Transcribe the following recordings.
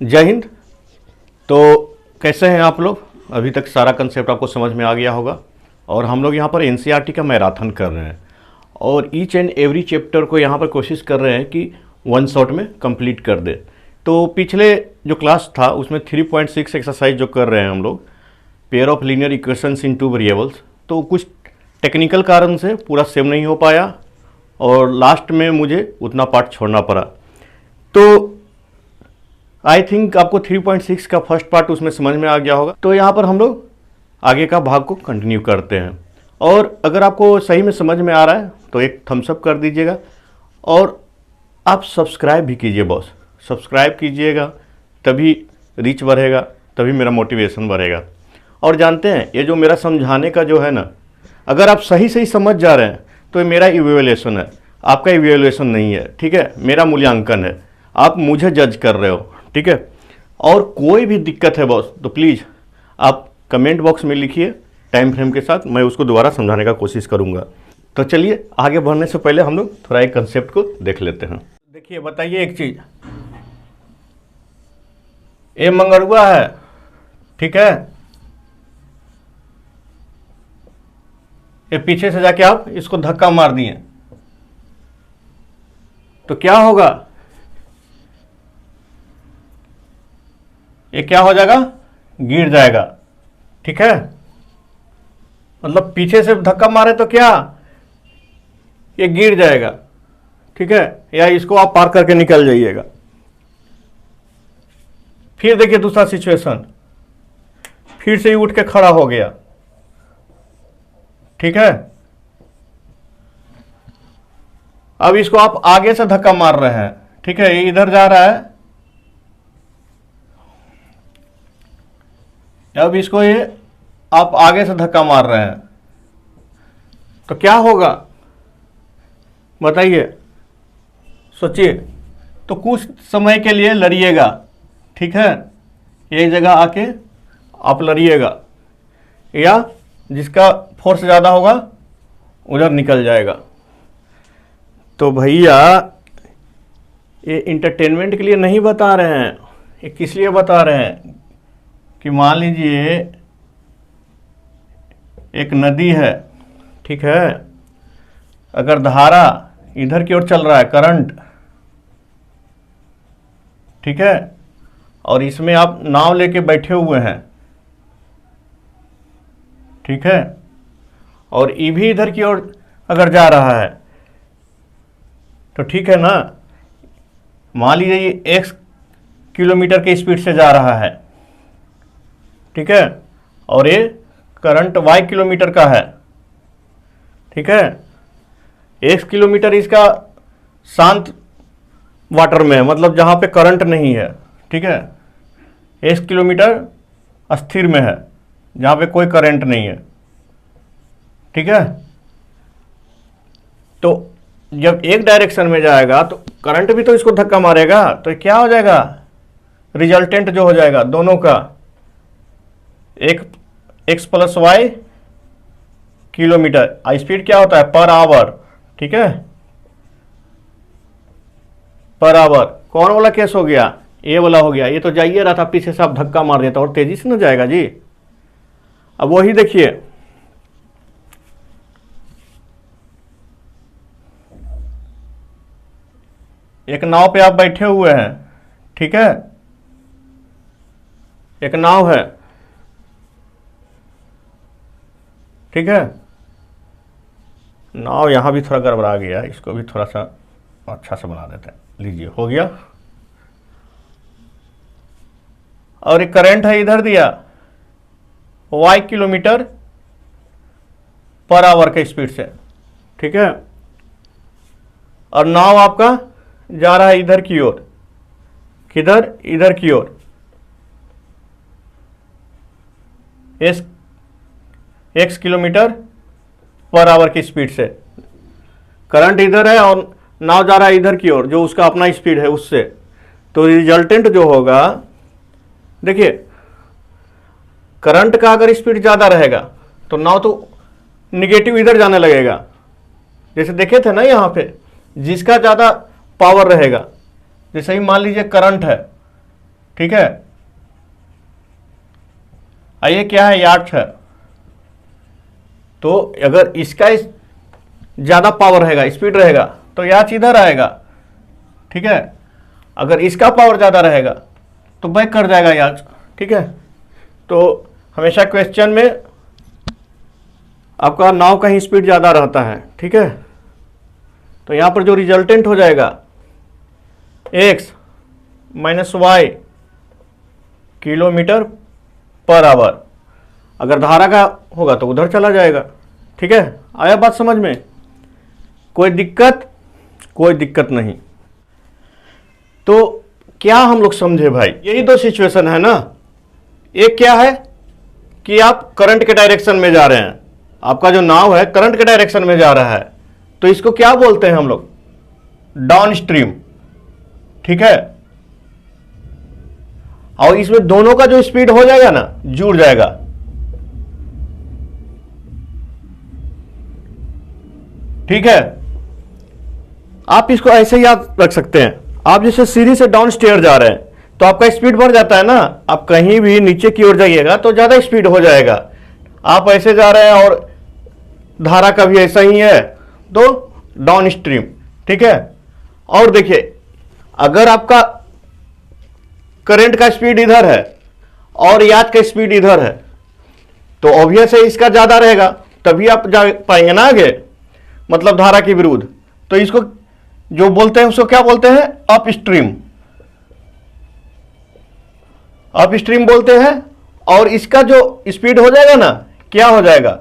जय हिंद। तो कैसे हैं आप लोग? अभी तक सारा कंसेप्ट आपको समझ में आ गया होगा। और हम लोग यहाँ पर एनसीईआरटी का मैराथन कर रहे हैं और ईच एंड एवरी चैप्टर को यहाँ पर कोशिश कर रहे हैं कि वन शॉट में कंप्लीट कर दे। तो पिछले जो क्लास था उसमें 3.6 एक्सरसाइज जो कर रहे हैं हम लोग, pair of linear equations in two variables, तो कुछ टेक्निकल कारण से पूरा सेव नहीं हो पाया और लास्ट में मुझे उतना पार्ट छोड़ना पड़ा। तो आई थिंक आपको 3.6 का फर्स्ट पार्ट उसमें समझ में आ गया होगा। तो यहाँ पर हम लोग आगे का भाग को कंटिन्यू करते हैं और अगर आपको सही में समझ में आ रहा है तो एक थम्स अप कर दीजिएगा और आप सब्सक्राइब भी कीजिए बॉस। सब्सक्राइब कीजिएगा तभी रीच बढ़ेगा, तभी मेरा मोटिवेशन बढ़ेगा। और जानते हैं ये जो मेरा समझाने का जो है ना, अगर आप सही सही समझ जा रहे हैं तो ये मेरा इवेल्युएशन है, आपका इवेल्युएशन नहीं है। ठीक है, मेरा मूल्यांकन है, आप मुझे जज कर रहे हो। ठीक है, और कोई भी दिक्कत है बॉस तो प्लीज़ आप कमेंट बॉक्स में लिखिए टाइम फ्रेम के साथ, मैं उसको दोबारा समझाने का कोशिश करूंगा। तो चलिए आगे बढ़ने से पहले हम लोग थोड़ा एक कंसेप्ट को देख लेते हैं। देखिए, बताइए एक चीज़, ये मंगरुआ है, ठीक है, ये पीछे से जाके आप इसको धक्का मार दिए तो क्या होगा? ये क्या हो जाएगा? गिर जाएगा। ठीक है, मतलब पीछे से धक्का मारे तो क्या, ये गिर जाएगा। ठीक है, या इसको आप पार करके निकल जाइएगा। फिर देखिए दूसरा सिचुएशन, फिर से ही उठ के खड़ा हो गया। ठीक है, अब इसको आप आगे से धक्का मार रहे हैं। ठीक है, ये इधर जा रहा है, अब इसको ये आप आगे से धक्का मार रहे हैं तो क्या होगा बताइए, सोचिए। तो कुछ समय के लिए लड़िएगा, ठीक है, एक जगह आके आप लड़िएगा, या जिसका फोर्स ज़्यादा होगा उधर निकल जाएगा। तो भैया ये इंटरटेनमेंट के लिए नहीं बता रहे हैं, ये किस लिए बता रहे हैं कि मान लीजिए एक नदी है, ठीक है, अगर धारा इधर की ओर चल रहा है, करंट, ठीक है, और इसमें आप नाव लेके बैठे हुए हैं, ठीक है, और ये भी इधर की ओर अगर जा रहा है तो ठीक है ना, मान लीजिए ये x किलोमीटर के स्पीड से जा रहा है, ठीक है, और ये करंट y किलोमीटर का है। ठीक है, x किलोमीटर इसका शांत वाटर में है, मतलब जहाँ पे करंट नहीं है। ठीक है, x किलोमीटर स्थिर में है जहाँ पे कोई करंट नहीं है। ठीक है, तो जब एक डायरेक्शन में जाएगा तो करंट भी तो इसको धक्का मारेगा, तो क्या हो जाएगा? रिजल्टेंट जो हो जाएगा दोनों का, एक x plus y kilometre, speed क्या होता है? पर आवर। ठीक है, पर आवर। कौन वाला केस हो गया? ये वाला हो गया। ये तो जाइए रहा था, पीछे से आप धक्का मार देता और तेजी से ना जाएगा जी। अब वही देखिए, एक नाव पे आप बैठे हुए हैं, ठीक है, एक नाव है, ठीक है, नाव यहाँ भी थोड़ा गड़बड़ा गया, इसको भी थोड़ा सा अच्छा से बना देते हैं। लीजिए, हो गया। और एक करंट है इधर दिया y किलोमीटर पर आवर के स्पीड से, ठीक है, और नाव आपका जा रहा है इधर की ओर, किधर? इधर की ओर, x किलोमीटर पर आवर की स्पीड से। करंट इधर है और नाव जा रहा है इधर की ओर, जो उसका अपना स्पीड है उससे। तो रिजल्टेंट जो होगा, देखिए, करंट का अगर स्पीड ज़्यादा रहेगा तो नाव तो निगेटिव इधर जाने लगेगा, जैसे देखे थे ना यहाँ पे, जिसका ज़्यादा पावर रहेगा, जैसे ही मान लीजिए करंट है, ठीक है। ये क्या है, यार्ड है। तो अगर इसका ज़्यादा पावर रहेगा, स्पीड रहेगा, तो याच इधर आएगा, ठीक है। अगर इसका पावर ज़्यादा रहेगा तो बैक कर जाएगा याच, ठीक है। तो हमेशा क्वेश्चन में आपका नाव का ही स्पीड ज़्यादा रहता है, ठीक है। तो यहाँ पर जो रिजल्टेंट हो जाएगा x minus y kilometre per hour, अगर धारा का होगा तो उधर चला जाएगा, ठीक है। आया बात समझ में? कोई दिक्कत? कोई दिक्कत नहीं। तो क्या हम लोग समझे भाई? यही दो सिचुएशन है ना। एक क्या है कि आप करंट के डायरेक्शन में जा रहे हैं, आपका जो नाव है करंट के डायरेक्शन में जा रहा है, तो इसको क्या बोलते हैं हम लोग? डाउन स्ट्रीम, ठीक है। और इसमें दोनों का जो स्पीड हो जाएगा ना, जुड़ जाएगा, ठीक है। आप इसको ऐसे ही याद रख सकते हैं। आप जैसे सीढ़ी से डाउन स्टेयर जा रहे हैं तो आपका स्पीड बढ़ जाता है ना। आप कहीं भी नीचे की ओर जाइएगा तो ज्यादा स्पीड हो जाएगा। आप ऐसे जा रहे हैं और धारा का भी ऐसा ही है, तो डाउन स्ट्रीम, ठीक है। और देखिए, अगर आपका करंट का स्पीड इधर है और याच का स्पीड इधर है, तो ऑब्वियस है इसका ज्यादा रहेगा, तभी आप जा पाएंगे ना आगे, मतलब धारा के विरुद्ध। तो इसको जो बोलते हैं उसको क्या बोलते हैं? अप स्ट्रीम, अप स्ट्रीम बोलते हैं। और इसका जो स्पीड हो जाएगा ना, क्या हो जाएगा?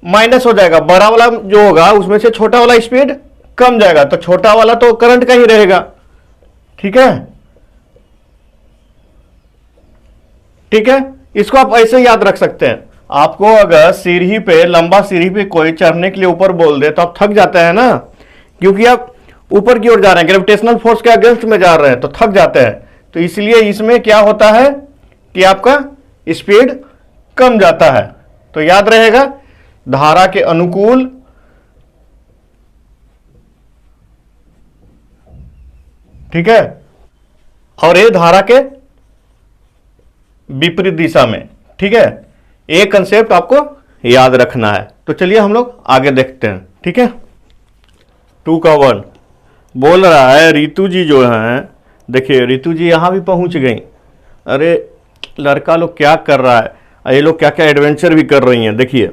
माइनस हो जाएगा। बड़ा वाला जो होगा उसमें से छोटा वाला स्पीड कम जाएगा, तो छोटा वाला तो करंट का ही रहेगा, ठीक है। ठीक है, इसको आप ऐसे याद रख सकते हैं। आपको अगर सीढ़ी पे, लंबा सीढ़ी पे कोई चढ़ने के लिए ऊपर बोल दे तो आप थक जाते हैं ना, क्योंकि आप ऊपर की ओर जा रहे हैं, ग्रेविटेशनल फोर्स के अगेंस्ट में जा रहे हैं, तो थक जाते हैं। तो इसलिए इसमें क्या होता है कि आपका स्पीड कम जाता है। तो याद रहेगा, धारा के अनुकूल ठीक है, और ये धारा के विपरीत दिशा में, ठीक है। ये कंसेप्ट आपको याद रखना है। तो चलिए हम लोग आगे देखते हैं, ठीक है। 2 का 1 बोल रहा है, रितु जी जो हैं, देखिए रितु जी यहां भी पहुंच गई। अरे लड़का लोग क्या कर रहा है, ये लोग क्या क्या एडवेंचर भी कर रही हैं। देखिए,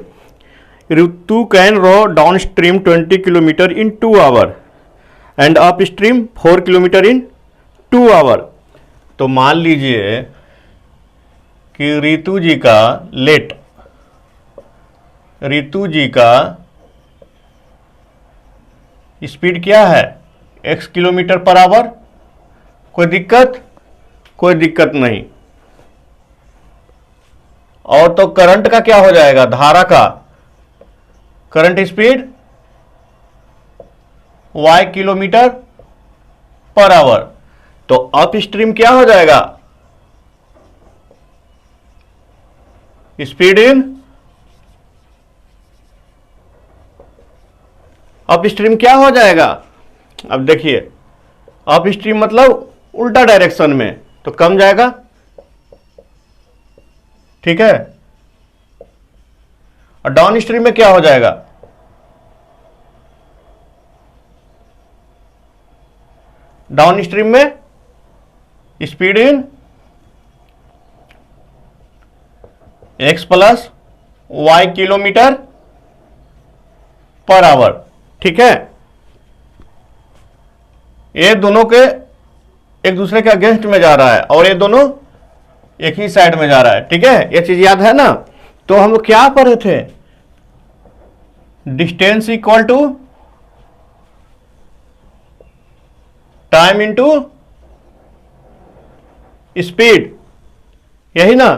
Ritu can row downstream 20 kilometre in 2 hour and upstream 4 kilometre in 2 hour. तो मान लीजिए कि रितु जी का स्पीड क्या है? x kilometre per our. कोई दिक्कत? कोई दिक्कत नहीं। और तो करंट का क्या हो जाएगा? धारा का current speed y kilometre per our. तो अप स्ट्रीम क्या हो जाएगा? स्पीड इन अप स्ट्रीम क्या हो जाएगा? अब देखिए, अप स्ट्रीम मतलब उल्टा डायरेक्शन में, तो कम जाएगा, ठीक है। और डाउन स्ट्रीम में क्या हो जाएगा? डाउन स्ट्रीम में speed in x plus y kilometre per hour, ठीक है। ये दोनों के एक दूसरे के अगेंस्ट में जा रहा है और ये दोनों एक ही साइड में जा रहा है, ठीक है। ये चीज याद है ना। तो हम लोग क्या पढ़े थे? Distance equal to time into speed, यही ना।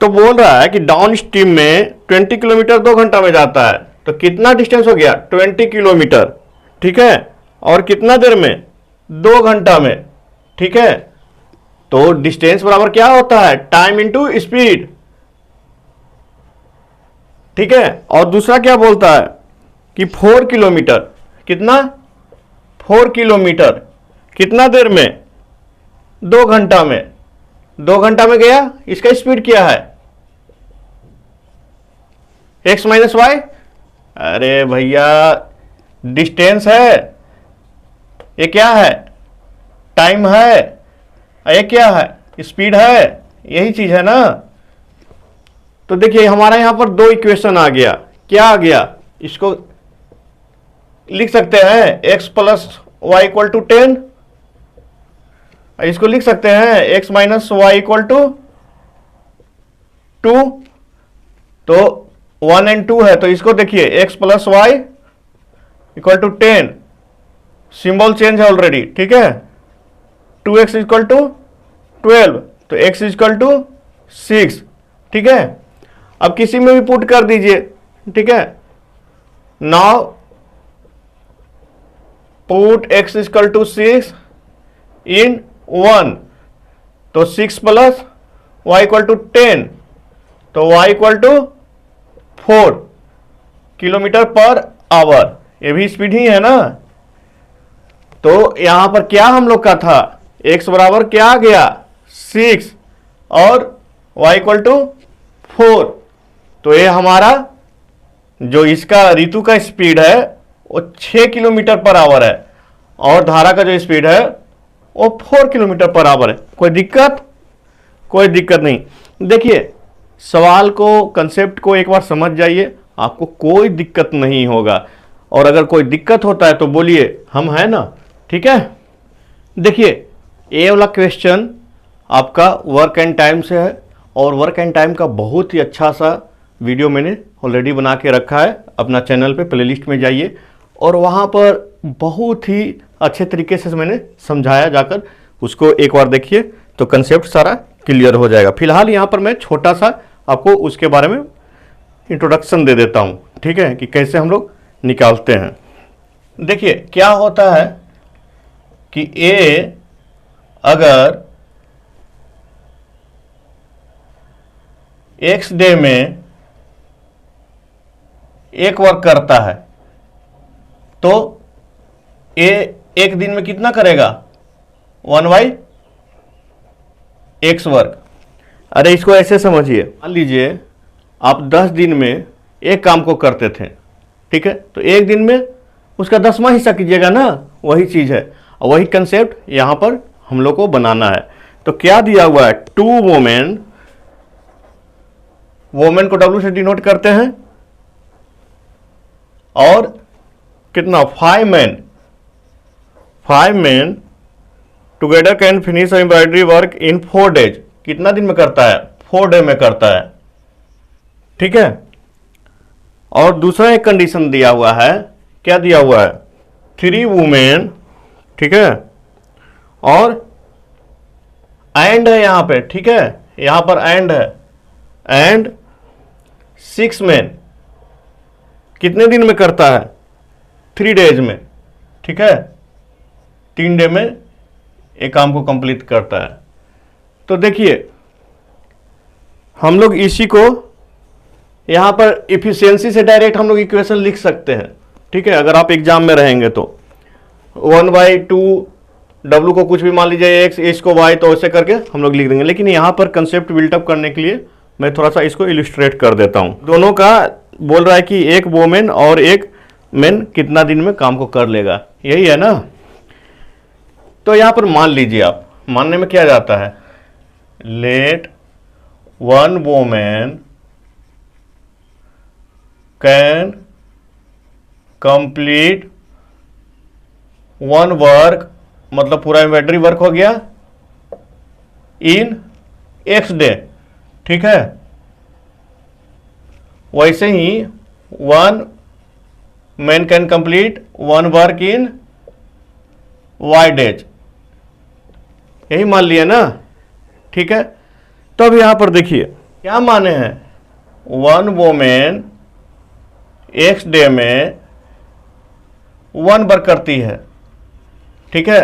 तो बोल रहा है कि डाउन स्ट्रीम में 20 किलोमीटर 2 घंटा में जाता है, तो कितना डिस्टेंस हो गया? 20 किलोमीटर, ठीक है। और कितना देर में? 2 घंटा में, ठीक है। तो डिस्टेंस बराबर क्या होता है? टाइम इनटू स्पीड, ठीक है। और दूसरा क्या बोलता है कि 4 किलोमीटर, कितना? 4 किलोमीटर कितना देर में? 2 घंटा में, 2 घंटा में गया। इसका स्पीड क्या है, x माइनस वाई। अरे भैया डिस्टेंस है, ये क्या है, टाइम है, ये क्या है, स्पीड है, यही चीज है ना। तो देखिए हमारा यहां पर 2 इक्वेशन आ गया। क्या आ गया, इसको लिख सकते हैं x plus y equal to 10, इसको लिख सकते हैं x minus y equal to 2। तो 1 एंड 2 है, तो इसको देखिए x plus y equal to 10, symbol change है ऑलरेडी, ठीक है। 2x इक्वल टू 12, तो x इक्वल टू 6, ठीक है। अब किसी में भी पुट कर दीजिए, ठीक है। Now put x equal to 6 in 1, तो 6 प्लस y इक्वल टू 10, तो y equal to 4 kilometre per hour, ये भी स्पीड ही है ना। तो यहां पर क्या हम लोग का था, x बराबर क्या आ गया 6 और y इक्वल टू 4। तो ये हमारा जो इसका ऋतु का स्पीड है वो 6 किलोमीटर पर आवर है, और धारा का जो स्पीड है वो 4 किलोमीटर पर आवर है। कोई दिक्कत, कोई दिक्कत नहीं। देखिए सवाल को, कंसेप्ट को एक बार समझ जाइए, आपको कोई दिक्कत नहीं होगा। और अगर कोई दिक्कत होता है तो बोलिए, हम हैं ना, ठीक है। देखिए ये वाला क्वेश्चन आपका वर्क एंड टाइम से है, और वर्क एंड टाइम का बहुत ही अच्छा सा वीडियो मैंने ऑलरेडी बना के रखा है अपना चैनल पे, प्लेलिस्ट में जाइए और वहाँ पर बहुत ही अच्छे तरीके से मैंने समझाया, जाकर उसको एक बार देखिए तो कंसेप्ट सारा क्लियर हो जाएगा। फिलहाल यहाँ पर मैं छोटा सा आपको उसके बारे में इंट्रोडक्शन दे देता हूँ, ठीक है, कि कैसे हम लोग निकालते हैं। देखिए क्या होता है कि ए अगर x डे में एक वर्क करता है तो ए एक दिन में कितना करेगा, 1/x वर्क। अरे इसको ऐसे समझिए, मान लीजिए आप 10 दिन में एक काम को करते थे, ठीक है, तो एक दिन में उसका 10वां हिस्सा कीजिएगा ना, वही चीज है और वही कंसेप्ट यहां पर हम लोग को बनाना है। तो क्या दिया हुआ है, 2 वोमेन, वोमेन को W से डिनोट करते हैं, और कितना 5 man together can finish embroidery work in 4 days. कितना दिन में करता है, 4 डे में करता है, ठीक है। और दूसरा एक कंडीशन दिया हुआ है, क्या दिया हुआ है, 3 वुमेन, ठीक है, और एंड है यहां पे, ठीक है, यहां पर एंड है, एंड 6 मैन कितने दिन में करता है, 3 डेज में, ठीक है, 3 डे में एक काम को कंप्लीट करता है। तो देखिए हम लोग इसी को यहां पर इफिशियंसी से डायरेक्ट हम लोग इक्वेशन लिख सकते हैं, ठीक है, अगर आप एग्जाम में रहेंगे तो 1/2 W को कुछ भी मान लीजिए x, इसको y, तो ऐसे करके हम लोग लिख देंगे। लेकिन यहां पर कंसेप्ट बिल्टअप करने के लिए मैं थोड़ा सा इसको इलिस्ट्रेट कर देता हूं। दोनों का बोल रहा है कि एक वोमेन और एक मैन कितना दिन में काम को कर लेगा, यही है ना। तो यहां पर मान लीजिए, आप मानने में क्या जाता है, let 1 women can complete 1 work, मतलब पूरा एम्ब्रॉयडरी वर्क हो गया, इन x डे, ठीक है। वैसे ही 1 man can complete 1 work in y days, यही मान लिया ना, ठीक है। तो अब यहां पर देखिए क्या माने हैं, 1 वोमेन x डे में 1 वर्क करती है, ठीक है।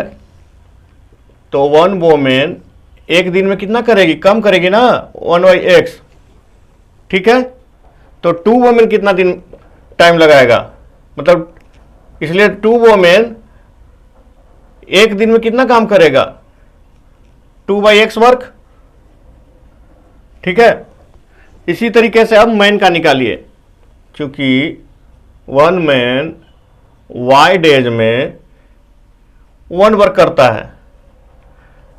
तो 1 वोमेन एक दिन में कितना करेगी, कम करेगी ना, 1/x, ठीक है। तो 2 वोमेन कितना दिन टाइम लगाएगा, मतलब इसलिए 2 वोमेन एक दिन में कितना काम करेगा, 2/x वर्ग, ठीक है। इसी तरीके से अब मैन का निकालिए, क्योंकि 1 मैन y डेज में 1 वर्क करता है।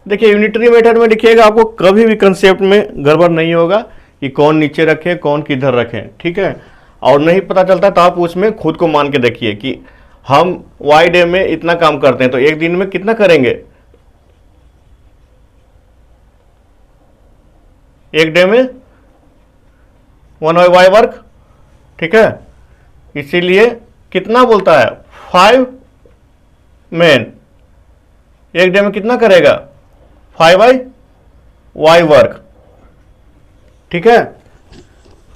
देखिए यूनिटरी मेथड में लिखिएगा, आपको कभी भी कंसेप्ट में गड़बड़ नहीं होगा कि कौन नीचे रखें कौन किधर रखें, ठीक है। और नहीं पता चलता तो आप उसमें खुद को मान के देखिए कि हम y डे में इतना काम करते हैं तो एक दिन में कितना करेंगे, एक डे में 1/y वर्क, ठीक है। इसीलिए कितना बोलता है 5 मैन एक डे में कितना करेगा 5/y वर्क, ठीक है।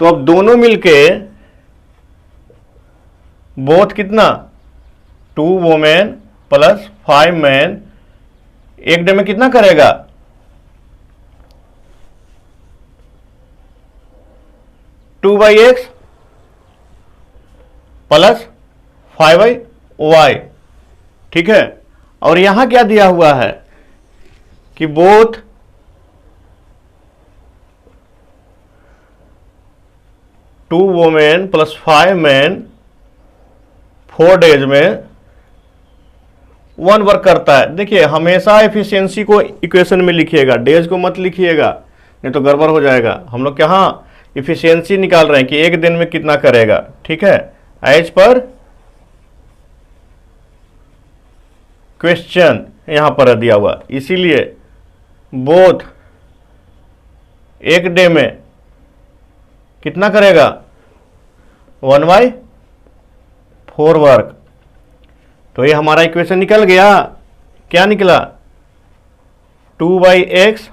तो अब दोनों मिलके बोथ कितना 2 वोमेन प्लस 5 मैन एक डे में कितना करेगा 2/x प्लस 5/y, ठीक है। और यहां क्या दिया हुआ है कि both two women plus 5 man 4 days में 1 वर्क करता है। देखिए हमेशा एफिशिएंसी को इक्वेशन में लिखिएगा, डेज को मत लिखिएगा, नहीं तो गड़बड़ हो जाएगा। हम लोग यहाँ एफिशिएंसी निकाल रहे हैं कि एक दिन में कितना करेगा, ठीक है, एज पर क्वेश्चन यहां पर दिया हुआ। इसीलिए बोथ एक डे में कितना करेगा 1/4 वर्क। तो ये हमारा इक्वेशन निकल गया, क्या निकला 2/x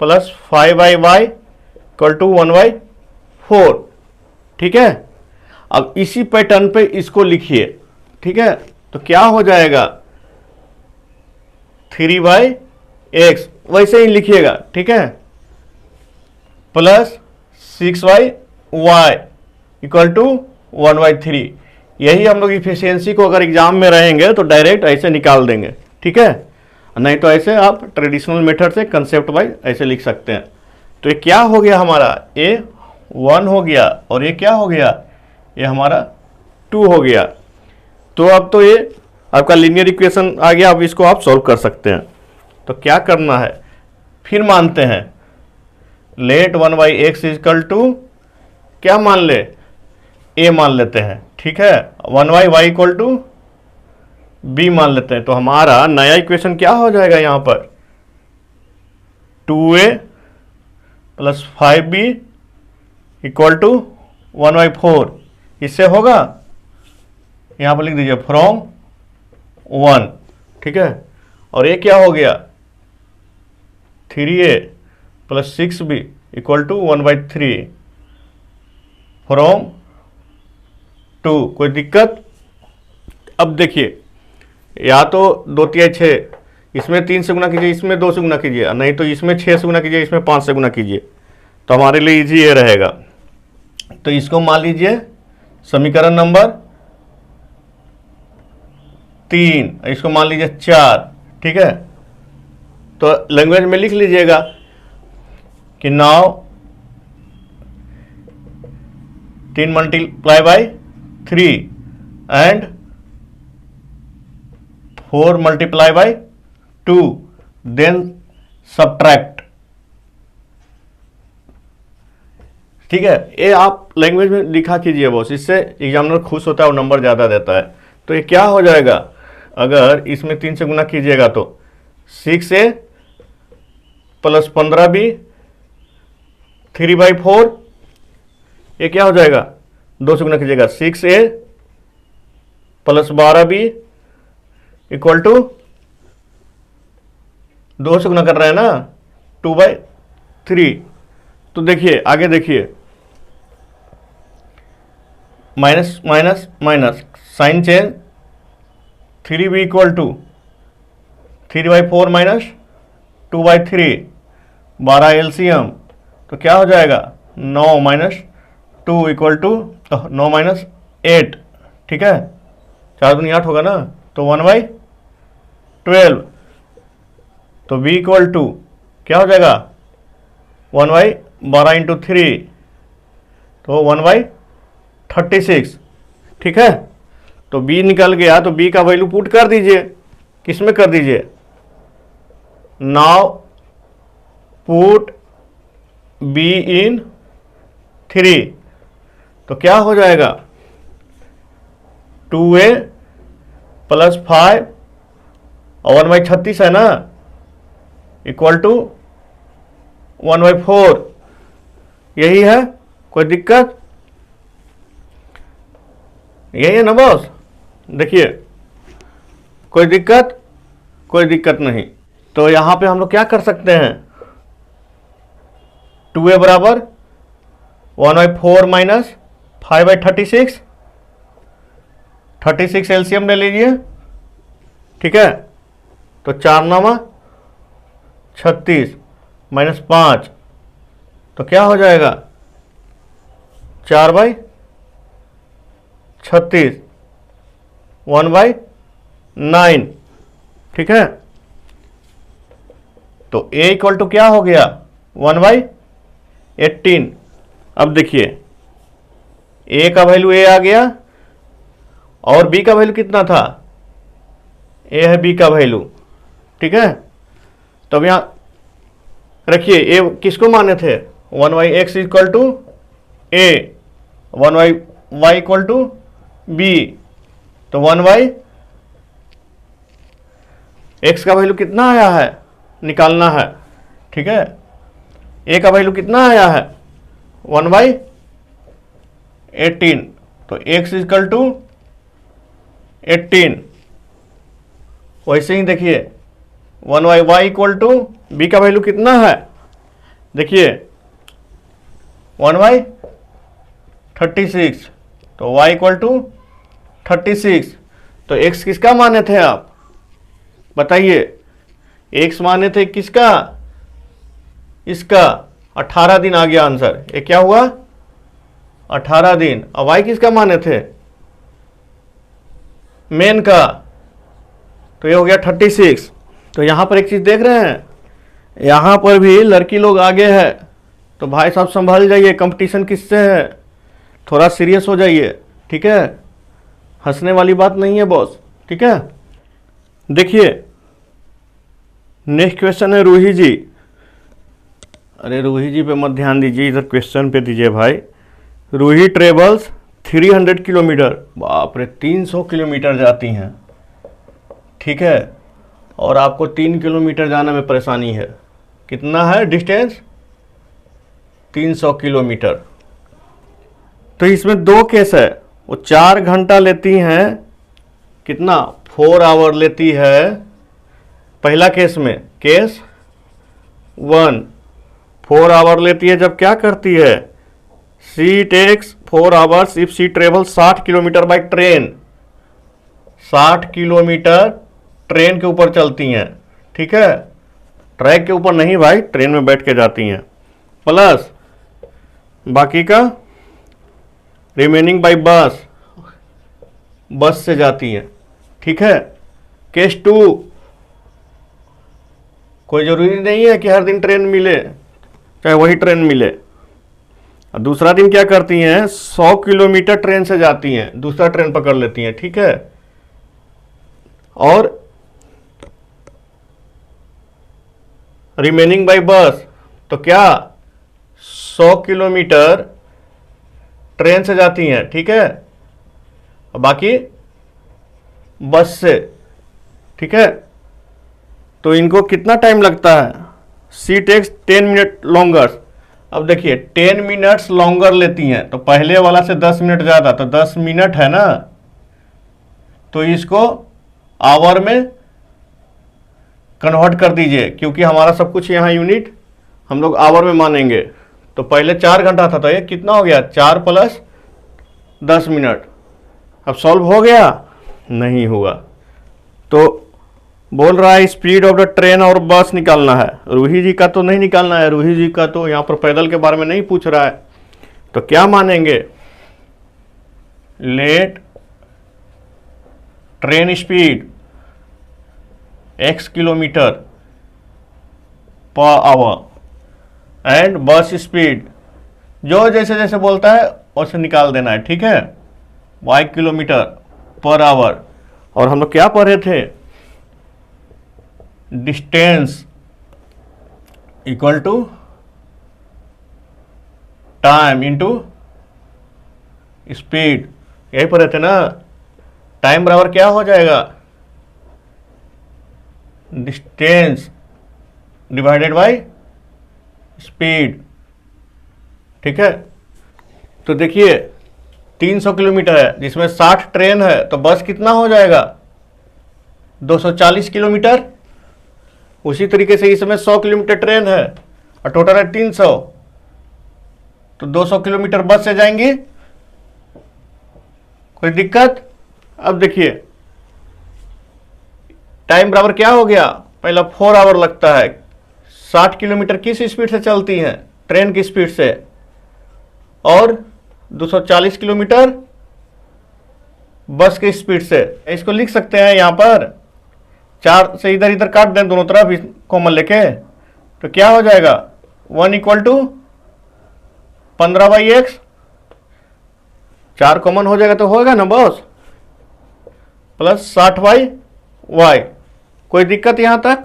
plus 5/y equal to 1/4, ठीक है। अब इसी पैटर्न पे इसको लिखिए, ठीक है। तो क्या हो जाएगा 3/x वैसे ही लिखिएगा, ठीक है, प्लस 6/y इक्वल टू 1/3। यही हम लोग इफिशियंसी को अगर एग्जाम में रहेंगे तो डायरेक्ट ऐसे निकाल देंगे, ठीक है। नहीं तो ऐसे आप ट्रेडिशनल मेथड से कंसेप्ट वाइज ऐसे लिख सकते हैं। तो ये क्या हो गया हमारा, ये 1 हो गया और ये क्या हो गया, ये हमारा 2 हो गया। तो अब तो ये आपका लीनियर इक्वेशन आ गया, अब इसको आप सॉल्व कर सकते हैं। तो क्या करना है, फिर मानते हैं लेट 1/x इजकल टू क्या मान ले, a मान लेते हैं, ठीक है। 1/y इक्वल टू b मान लेते हैं। तो हमारा नया इक्वेशन क्या हो जाएगा यहाँ पर 2a plus 5b equal to 1/4। इससे होगा, यहाँ पर लिख दीजिए फ्रॉम 1, ठीक है। और ये क्या हो गया 3a plus 6b equal to 1/3 from 2। कोई दिक्कत? अब देखिए या तो 2 3 6, इसमें 3 से गुना कीजिए, इसमें 2 से गुना कीजिए, नहीं तो इसमें 6 से गुना कीजिए, इसमें 5 से गुना कीजिए। तो हमारे लिए इजी ये रहेगा। तो इसको मान लीजिए समीकरण नंबर 3, इसको मान लीजिए 4, ठीक है। तो लैंग्वेज में लिख लीजिएगा कि now 3 multiply by 3 and 4 multiply by 2 then subtract, ठीक है। ये आप लैंग्वेज में लिखा कीजिए बॉस, इससे एग्जामिनर खुश होता है और नंबर ज़्यादा देता है। तो ये क्या हो जाएगा, अगर इसमें 3 से गुना कीजिएगा तो 6a प्लस 15b 3/4, ये क्या हो जाएगा 2 से गुना कीजिएगा 6a plus 12b equal to 2 से गुना कर रहे हैं ना 2/3। तो देखिए आगे देखिए minus minus minus sign change 3b equal to 3/4 minus 2/3 12 LCM. तो क्या हो जाएगा 9 माइनस 2 इक्वल टू 9 माइनस 8, ठीक है, 4 दूनी 8 होगा ना, तो 1/12। तो b इक्वल टू क्या हो जाएगा 1/12 इंटू 3 तो 1/36। ठीक है, तो b निकल गया, तो b का वैल्यू पुट कर दीजिए, किस में कर दीजिए, नाउ पुट b इन 3, तो क्या हो जाएगा 2a प्लस 5 और 1/36 है ना, इक्वल टू 1/4। यही है, कोई दिक्कत? यही है ना बॉस? देखिए, कोई दिक्कत? कोई दिक्कत नहीं। तो यहां पे हम लोग क्या कर सकते हैं, 2a बराबर 1/4 माइनस 5/36, 36 एलसीएम ले लीजिए। ठीक है, तो 4 नामा 36 माइनस 5, तो क्या हो जाएगा 4/36, 1/9। ठीक है, तो a इक्वल टू क्या हो गया 1/18। अब देखिए a का वैल्यू a आ गया और b का वैल्यू कितना था, a है b का वैल्यू। ठीक है, तो अब यहां रखिए a किसको माने थे, 1/x equal to a, 1/y equal to b, तो 1/x का वैल्यू कितना आया है निकालना है। ठीक है, a का वैल्यू कितना आया है 1/18, तो x इक्वल टू 18। वैसे ही देखिए 1/y इक्वल टू b का वैल्यू कितना है, देखिए 1/36, तो y इक्वल टू 36। तो x किसका माने थे आप बताइए, x माने थे किसका, इसका। 18 दिन आ गया आंसर, ये क्या हुआ 18 दिन। और y किसका माने थे, मेन का, तो ये हो गया 36। तो यहां पर एक चीज देख रहे हैं, यहां पर भी लड़की लोग आगे है, तो भाई साहब संभल जाइए, कंपटीशन किससे है, थोड़ा सीरियस हो जाइए। ठीक है, हंसने वाली बात नहीं है बॉस। ठीक है, देखिए नेक्स्ट क्वेश्चन है रूही जी। अरे रूही जी पे मत ध्यान दीजिए, इधर क्वेश्चन पे दीजिए भाई। रूही ट्रेवल्स 300 किलोमीटर, बाप रे 300 किलोमीटर जाती हैं। ठीक है, और आपको 3 किलोमीटर जाने में परेशानी है। कितना है डिस्टेंस, 300 किलोमीटर। तो इसमें दो केस है, वो 4 घंटा लेती हैं, कितना 4 आवर लेती है पहला केस में, केस 1 4 आवर लेती है। जब क्या करती है, she takes 4 hours if she travel 60 kilometre by train, 60 kilometre train के ऊपर चलती हैं। ठीक है, ट्रैक के ऊपर नहीं भाई, ट्रेन में बैठ के जाती हैं, प्लस बाकी का रिमेनिंग बाई बस, बस से जाती हैं। ठीक है, केस 2 कोई जरूरी नहीं है कि हर दिन ट्रेन मिले, चाहे वही ट्रेन मिले। और दूसरा दिन क्या करती हैं, 100 किलोमीटर ट्रेन से जाती हैं, दूसरा ट्रेन पकड़ लेती हैं। ठीक है, और रिमेनिंग बाय बस, तो क्या 100 किलोमीटर ट्रेन से जाती हैं। ठीक है, और बाकी बस से। ठीक है, तो इनको कितना टाइम लगता है, सी टेक्स 10 मिनट लॉन्गर। अब देखिए 10 मिनट्स लॉन्गर लेती हैं, तो पहले वाला से 10 मिनट ज़्यादा, तो 10 मिनट है ना, तो इसको आवर में कन्वर्ट कर दीजिए, क्योंकि हमारा सब कुछ यहाँ यूनिट हम लोग आवर में मानेंगे। तो पहले 4 घंटा था, तो ये कितना हो गया 4 प्लस 10 मिनट। अब सॉल्व हो गया, नहीं हुआ। तो बोल रहा है स्पीड ऑफ द ट्रेन और बस निकालना है। रूही जी का तो नहीं निकालना है, रूही जी का तो यहाँ पर पैदल के बारे में नहीं पूछ रहा है। तो क्या मानेंगे, let train speed x kilometre per hour and bus speed, जो जैसे जैसे बोलता है वैसे निकाल देना है, ठीक है। y किलोमीटर पर आवर, और हम लोग क्या पढ़ रहे थे, distance equal to time into speed, यही पढ़ रहे थे ना। टाइम बराबर क्या हो जाएगा, डिस्टेंस डिवाइडेड बाय स्पीड, ठीक है। तो देखिए 300 किलोमीटर है, जिसमें 60 ट्रेन है, तो बस कितना हो जाएगा, 240 किलोमीटर। उसी तरीके से इसमें 100 किलोमीटर ट्रेन है और टोटल है 300, तो 200 किलोमीटर बस से जाएंगी, कोई दिक्कत। अब देखिए टाइम बराबर क्या हो गया, पहला 4 आवर लगता है। 60 किलोमीटर किस स्पीड से चलती हैं, ट्रेन की स्पीड से, और 240 किलोमीटर बस की स्पीड से। इसको लिख सकते हैं यहाँ पर 4 से इधर इधर काट दें दोनों तरफ कॉमन लेके, तो क्या हो जाएगा 1 इक्वल टू 15/x, 4 कॉमन हो जाएगा तो होगा ना बॉस, प्लस 60/y। कोई दिक्कत यहाँ तक,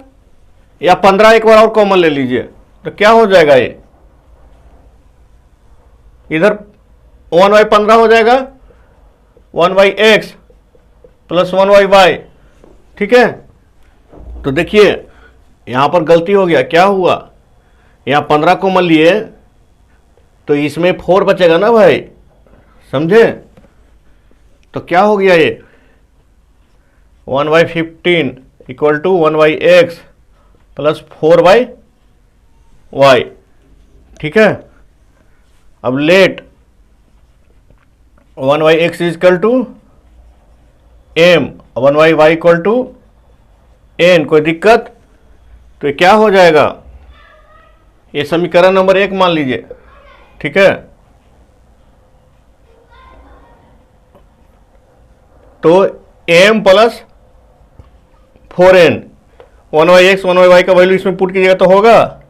या 15 एक बार और कॉमन ले लीजिए, तो क्या हो जाएगा, ये इधर 1/15 हो जाएगा, 1/x प्लस 1/y, ठीक है। तो देखिए यहां पर गलती हो गया, क्या हुआ, यहां 15 कॉमन लिए तो इसमें 4 बचेगा ना भाई, समझे। तो क्या हो गया, ये 1/15 equal to 1/x plus 4/y, ठीक है। अब let 1/x equal to m, 1/y equal to n, कोई दिक्कत। तो ये क्या हो जाएगा, ये समीकरण नंबर 1 मान लीजिए, ठीक है। तो m plus 4n, 1/x 1/y का वैल्यू इसमें पुट कीजिएगा तो होगा,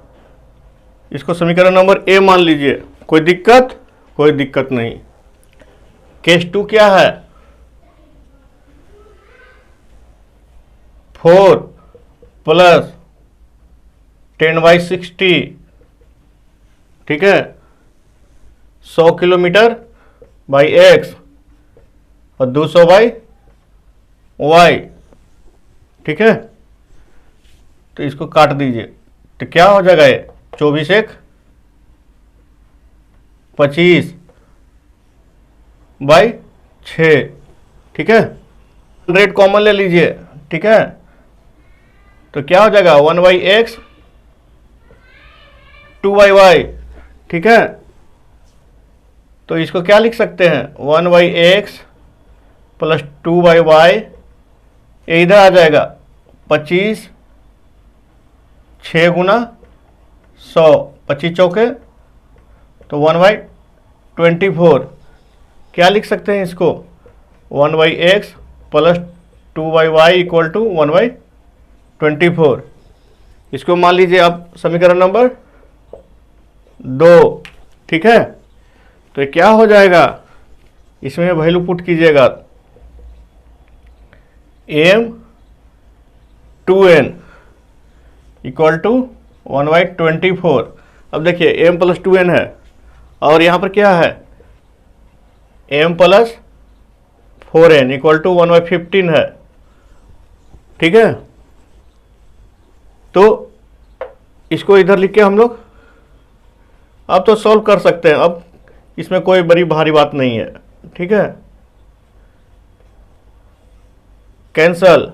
इसको समीकरण नंबर ए मान लीजिए। कोई दिक्कत, कोई दिक्कत नहीं। केस 2 क्या है, 4 प्लस 10/60, ठीक है, 100 किलोमीटर बाई x और 200/y, ठीक है। तो इसको काट दीजिए, तो क्या हो जाएगा, ये 24×1 25/6, ठीक है। 100 कॉमन ले लीजिए, ठीक है। तो क्या हो जाएगा 1/x 2/y, ठीक है। तो इसको क्या लिख सकते हैं, 1/x प्लस 2/y, ये इधर आ जाएगा 25, 6 गुना 100, 25 चौके, तो 1/24। क्या लिख सकते हैं इसको, 1/x plus 2/y equal to 1/24। इसको मान लीजिए आप समीकरण नंबर 2, ठीक है। तो क्या हो जाएगा, इसमें वैल्यू पुट कीजिएगा, m 2n इक्वल टू 1/24। अब देखिए m प्लस 2n है, और यहाँ पर क्या है, m plus 4n equal to 1/15 है, ठीक है। तो इसको इधर लिख के हम लोग अब तो सॉल्व कर सकते हैं, अब इसमें कोई बड़ी भारी बात नहीं है, ठीक है। Cancel,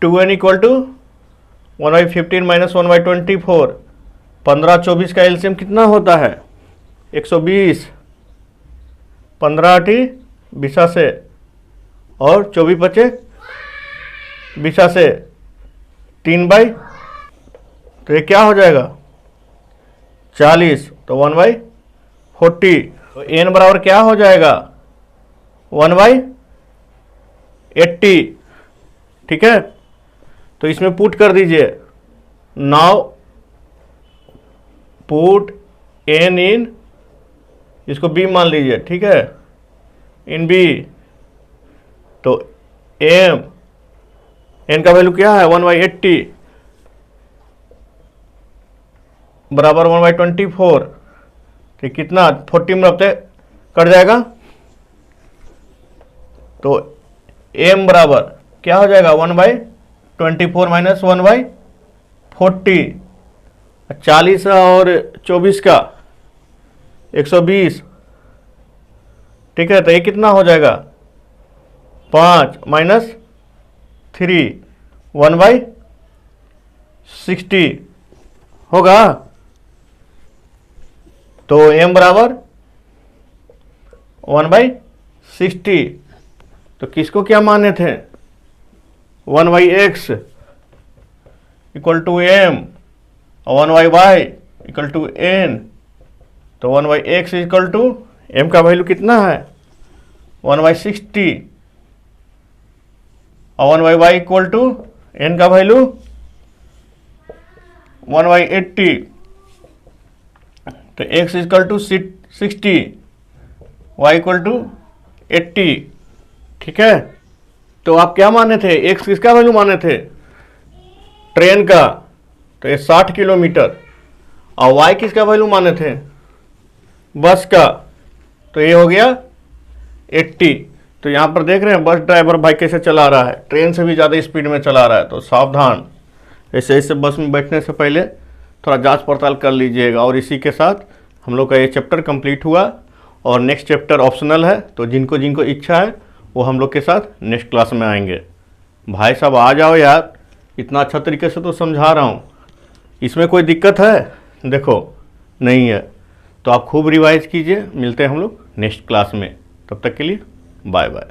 2n equal to 1/15 minus 1/24, 15-24 का एलसीएम कितना होता है 120, 15 20 से और 24 बचे 20 से 3/, तो ये क्या हो जाएगा 40, तो 1/40। तो n बराबर क्या हो जाएगा 1/80, ठीक है। तो इसमें पुट कर दीजिए, नाउ पुट n इन, इसको b मान लीजिए, ठीक है, इन b। तो n का वैल्यू क्या है 1/80 बराबर 1/24। तो कितना 40 में रखते कट जाएगा, तो m बराबर क्या हो जाएगा 1/24 माइनस 1/40। 40 और 24 का 120, ठीक है। तो ये कितना हो जाएगा 5 माइनस 3 1/60 होगा। तो m बराबर 1/60। तो किसको क्या माने थे 1/x इक्वल टू m और 1/y इक्वल टू n। तो 1/x इक्वल टू m का वैल्यू कितना है 1/60 और 1/y इक्वल टू n का वैल्यू 1/80। तो x equal to 60, y equal to 80, ठीक है। तो आप क्या माने थे, x किसका वैल्यू माने थे ट्रेन का, तो ये 60 किलोमीटर, और y किसका वैल्यू माने थे बस का, तो ये हो गया 80। तो यहाँ पर देख रहे हैं बस ड्राइवर भाई कैसे चला रहा है, ट्रेन से भी ज़्यादा स्पीड में चला रहा है। तो सावधान, ऐसे ऐसे बस में बैठने से पहले थोड़ा जांच पड़ताल कर लीजिएगा। और इसी के साथ हम लोग का ये चैप्टर कंप्लीट हुआ, और नेक्स्ट चैप्टर ऑप्शनल है, तो जिनको जिनको इच्छा है वो हम लोग के साथ नेक्स्ट क्लास में आएंगे। भाई साहब आ जाओ यार, इतना अच्छा तरीके से तो समझा रहा हूँ, इसमें कोई दिक्कत है देखो नहीं है। तो आप खूब रिवाइज कीजिए, मिलते हैं हम लोग नेक्स्ट क्लास में, तब तक के लिए बाय बाय।